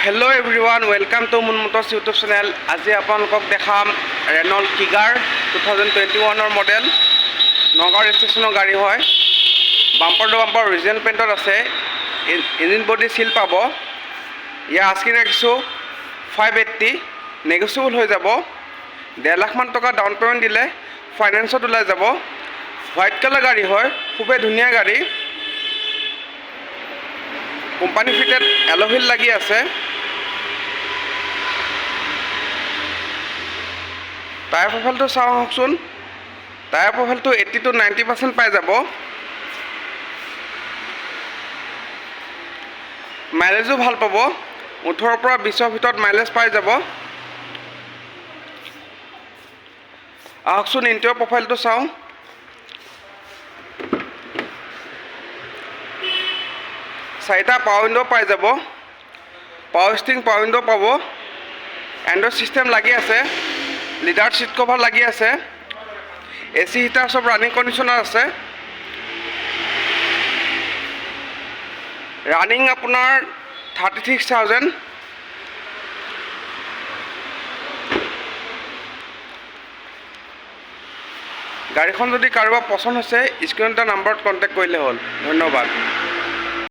Hello' everyone, welcome to moon Motors YouTube channel. আজি আপোনালোকক দেখাম ৰেনল্ট কিগাৰ 2021 মডেল। নগাঁও ৰেজিষ্ট্ৰেশ্যনৰ গাড়ী হয়। বাম্পাৰ টু বাম্পাৰ অৰিজিনেল পেইণ্টত আছে। ইঞ্জিন বডি চিল পাব। ইয়াৰ আস্কিং ৰাখিছোঁ 580, নেগচিয়েবল হৈ যাব। 1.5 লাখ মান টকা ডাউন পে'মেণ্ট দিলে ফাইনেন্সত ওলাই যাব। হোৱাইট কালাৰ গাড়ী হয়, খুবেই ধুনীয়া গাড়ী। কোম্পানী ফিটেড এল'হিল লাগি আছে। টায়াৰ প্ৰফাইলটো চাওঁ আহকচোন। টায়াৰ প্ৰফাইলটো 80 to 90% পাই যাব। মাইলেজো ভাল পাব, 18 পৰা 20ৰ ভিতৰত মাইলেজ পাই যাব। আহকচোন ইণ্টেৰিয়ৰ প্ৰফাইলটো চাওঁ। চাৰিটা পাৱাৰ উইণ্ডো পাই যাব। পাৱাৰ ষ্টিং পাৱাৰ উইণ্ডো পাব। এণ্ড্ৰইড ছিষ্টেম লাগি আছে। লিডাৰ ছিট কভাৰ লাগি আছে। AC হিটাৰ চব ৰানিং কণ্ডিশ্যনাৰ আছে। ৰানিং আপোনাৰ 36,000। গাড়ীখন যদি কাৰোবাৰ পচন্দ হৈছে স্ক্ৰীণত এটা নাম্বাৰত কণ্টেক্ট কৰিলে হ'ল। ধন্যবাদ।